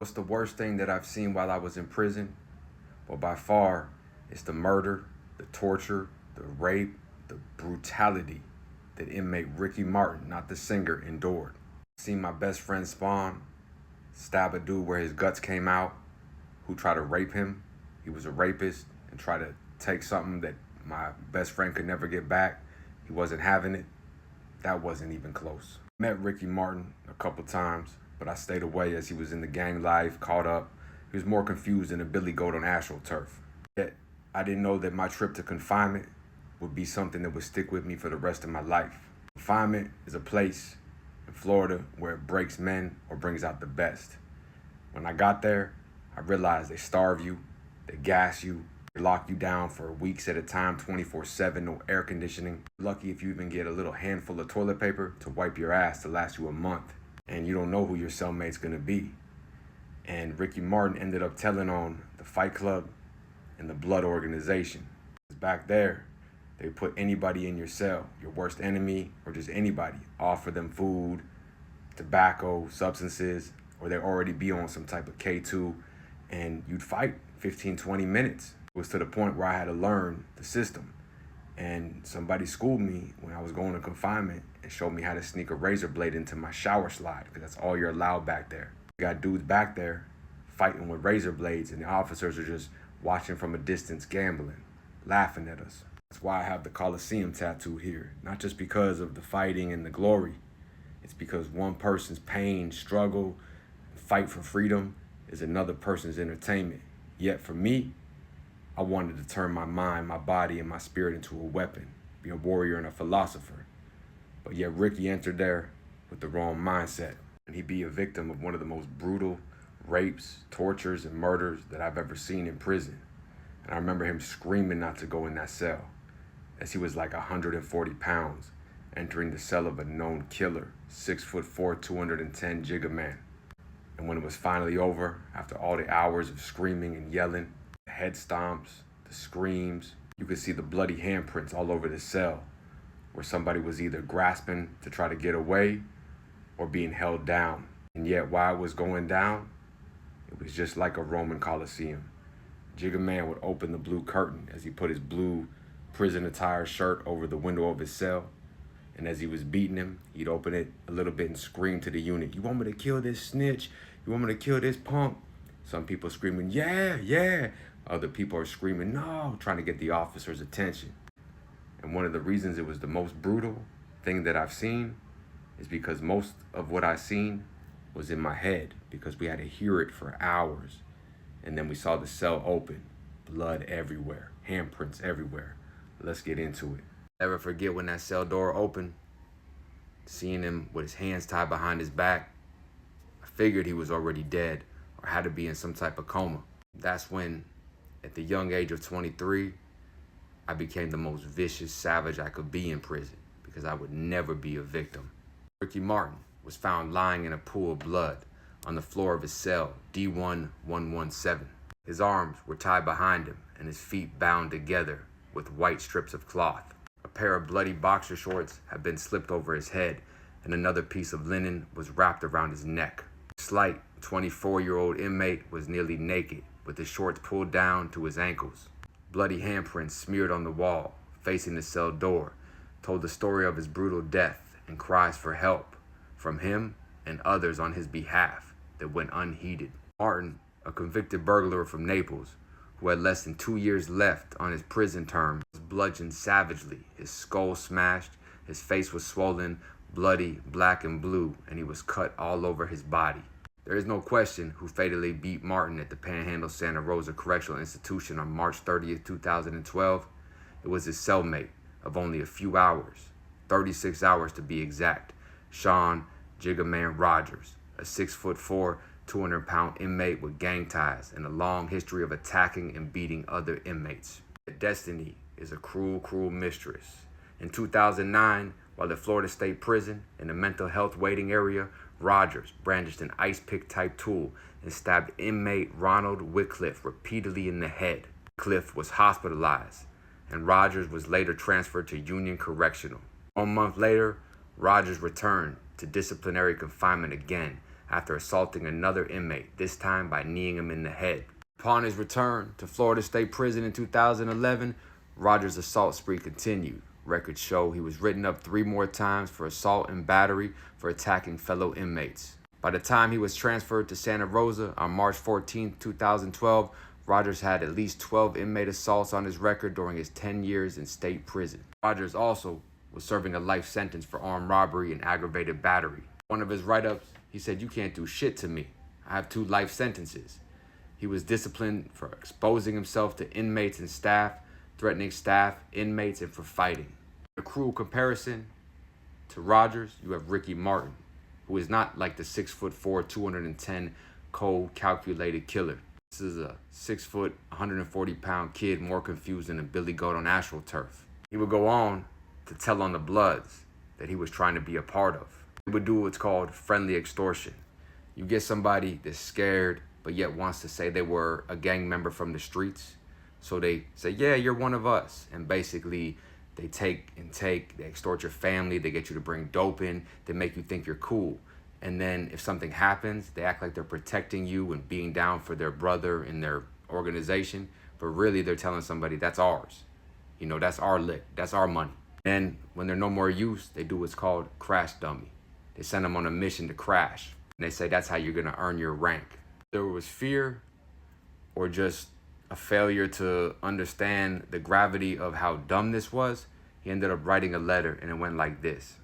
What's the worst thing that I've seen while I was in prison? Well, by far, it's the murder, the torture, the rape, the brutality that inmate Ricky Martin, not the singer, endured. Seen my best friend Spawn stab a dude where his guts came out, who tried to rape him. He was a rapist and tried to take something that my best friend could never get back. He wasn't having it. That wasn't even close. Met Ricky Martin a couple times, but I stayed away as he was in the gang life, caught up. He was more confused than a billy goat on AstroTurf. Yet, I didn't know that my trip to confinement would be something that would stick with me for the rest of my life. Confinement is a place in Florida where it breaks men or brings out the best. When I got there, I realized they starve you, they gas you, they lock you down for weeks at a time, 24/7, no air conditioning. Lucky if you even get a little handful of toilet paper to wipe your ass to last you a month. And you don't know who your cellmate's gonna be. And Ricky Martin ended up telling on the Fight Club and the Blood Organization. Back there, they put anybody in your cell, your worst enemy or just anybody, offer them food, tobacco, substances, or they already be on some type of K2, and you'd fight 15, 20 minutes. It was to the point where I had to learn the system. And somebody schooled me when I was going to confinement and showed me how to sneak a razor blade into my shower slide, because that's all you're allowed back there. You got dudes back there fighting with razor blades, and the officers are just watching from a distance, gambling, laughing at us. That's why I have the Coliseum tattooed here. Not just because of the fighting and the glory. It's because one person's pain, struggle, fight for freedom is another person's entertainment. Yet for me, I wanted to turn my mind, my body, and my spirit into a weapon, be a warrior and a philosopher. But yet Ricky entered there with the wrong mindset, and he'd be a victim of one of the most brutal rapes, tortures, and murders that I've ever seen in prison. And I remember him screaming not to go in that cell, as he was like 140 pounds, entering the cell of a known killer, 6'4", 210 Jiggaman. And when it was finally over, after all the hours of screaming and yelling, the head stomps, the screams, you could see the bloody handprints all over the cell, where somebody was either grasping to try to get away or being held down. And yet while it was going down, it was just like a Roman Coliseum. Jiggaman would open the blue curtain as he put his blue prison attire shirt over the window of his cell. And as he was beating him, he'd open it a little bit and scream to the unit, "You want me to kill this snitch? You want me to kill this punk?" Some people screaming, "Yeah, yeah." Other people are screaming, "No," trying to get the officer's attention. And one of the reasons it was the most brutal thing that I've seen is because most of what I seen was in my head, because we had to hear it for hours. And then we saw the cell open, blood everywhere, handprints everywhere. Let's get into it. Never forget when that cell door opened, seeing him with his hands tied behind his back. I figured he was already dead or had to be in some type of coma. That's when, at the young age of 23, I became the most vicious savage I could be in prison, because I would never be a victim. Ricky Martin was found lying in a pool of blood on the floor of his cell, D1117. His arms were tied behind him and his feet bound together with white strips of cloth. A pair of bloody boxer shorts had been slipped over his head, and another piece of linen was wrapped around his neck. A slight 24-year-old inmate was nearly naked, with his shorts pulled down to his ankles. Bloody handprints smeared on the wall, facing the cell door, told the story of his brutal death and cries for help from him and others on his behalf that went unheeded. Martin, a convicted burglar from Naples, who had less than 2 years left on his prison term, was bludgeoned savagely, his skull smashed, his face was swollen, bloody, black and blue, and he was cut all over his body. There is no question who fatally beat Martin at the Panhandle Santa Rosa Correctional Institution on March 30th, 2012. It was his cellmate of only a few hours, 36 hours to be exact, Sean Jiggaman Rogers, a 6'4", 200-pound inmate with gang ties and a long history of attacking and beating other inmates. Destiny is a cruel, cruel mistress. In 2009, while at Florida State Prison in the mental health waiting area, Rogers brandished an ice pick type tool and stabbed inmate Ronald Whitcliffe repeatedly in the head. Cliff was hospitalized, and Rogers was later transferred to Union Correctional. 1 month later, Rogers returned to disciplinary confinement again after assaulting another inmate, this time by kneeing him in the head. Upon his return to Florida State Prison in 2011, Rogers' assault spree continued. Records show he was written up 3 more times for assault and battery for attacking fellow inmates. By the time he was transferred to Santa Rosa on March 14, 2012, Rogers had at least 12 inmate assaults on his record during his 10 years in state prison. Rogers also was serving a life sentence for armed robbery and aggravated battery. One of his write-ups, he said, "You can't do shit to me. I have 2 life sentences." He was disciplined for exposing himself to inmates and staff, threatening staff, inmates, and for fighting. A cruel comparison to Rogers, you have Ricky Martin, who is not like the 6'4", 210 cold, calculated killer. This is a 6 foot, 140-pound kid more confused than a billy goat on AstroTurf. He would go on to tell on the Bloods that he was trying to be a part of. He would do what's called friendly extortion. You get somebody that's scared but yet wants to say they were a gang member from the streets. So they say, yeah, you're one of us. And basically they take, they extort your family, they get you to bring dope in, they make you think you're cool. And then if something happens, they act like they're protecting you and being down for their brother in their organization. But really they're telling somebody that's ours. You know, that's our lick, that's our money. And when they're no more use, they do what's called crash dummy. They send them on a mission to crash. And they say that's how you're gonna earn your rank. There was fear or just a failure to understand the gravity of how dumb this was. He ended up writing a letter and it went like this.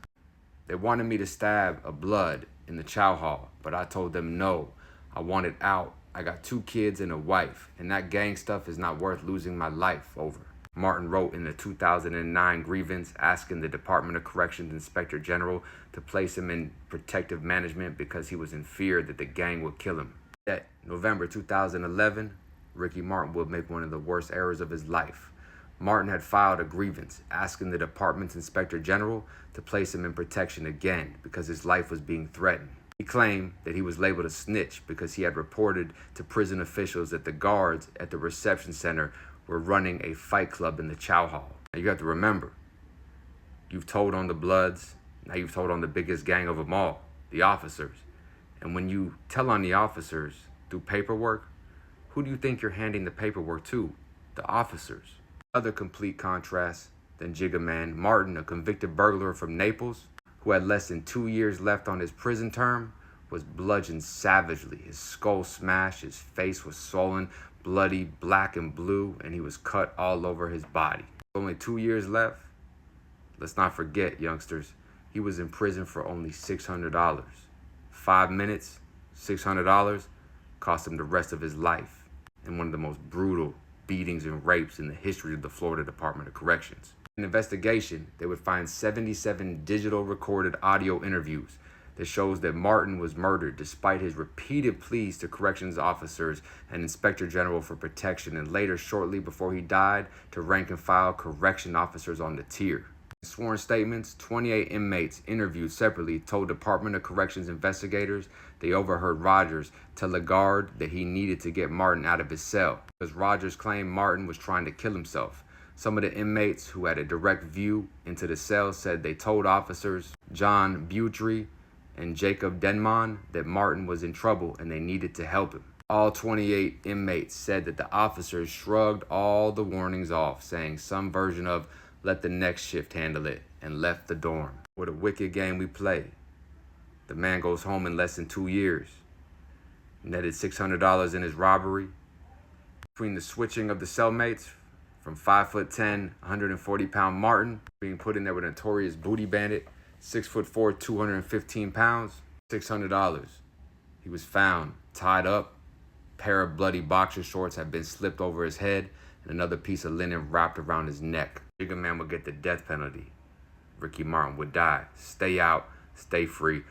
They wanted me to stab a Blood in the chow hall, but I told them no, I wanted out. I got 2 kids and a wife, and that gang stuff is not worth losing my life over. Martin wrote in the 2009 grievance asking the Department of Corrections Inspector General to place him in protective management because he was in fear that the gang would kill him. That November 2011, Ricky Martin would make one of the worst errors of his life. Martin had filed a grievance asking the department's inspector general to place him in protection again because his life was being threatened. He claimed that he was labeled a snitch because he had reported to prison officials that the guards at the reception center were running a fight club in the chow hall. Now you have to remember, you've told on the Bloods, now you've told on the biggest gang of them all, the officers. And when you tell on the officers through paperwork, who do you think you're handing the paperwork to? The officers. Other complete contrast than Jiggaman, Martin, a convicted burglar from Naples, who had less than 2 years left on his prison term, was bludgeoned savagely. His skull smashed, his face was swollen, bloody, black and blue, and he was cut all over his body. Only 2 years left. Let's not forget, youngsters, he was in prison for only $600. 5 minutes, $600, cost him the rest of his life in one of the most brutal beatings and rapes in the history of the Florida Department of Corrections. In the investigation, they would find 77 digital recorded audio interviews that shows that Martin was murdered despite his repeated pleas to corrections officers and inspector general for protection, and later, shortly before he died, to rank and file correction officers on the tier. In sworn statements, 28 inmates interviewed separately told Department of Corrections investigators they overheard Rogers tell a guard that he needed to get Martin out of his cell because Rogers claimed Martin was trying to kill himself. Some of the inmates who had a direct view into the cell said they told officers John Butry and Jacob Denman that Martin was in trouble and they needed to help him. All 28 inmates said that the officers shrugged all the warnings off, saying some version of "let the next shift handle it," and left the dorm. What a wicked game we play. The man goes home in less than 2 years. Netted $600 in his robbery. Between the switching of the cellmates from 5'10", 140-pound Martin being put in there with a notorious booty bandit, 6'4", 215 pounds, $600. He was found tied up. A pair of bloody boxer shorts had been slipped over his head and another piece of linen wrapped around his neck. Jiggaman would get the death penalty. Ricky Martin would die. Stay out, stay free.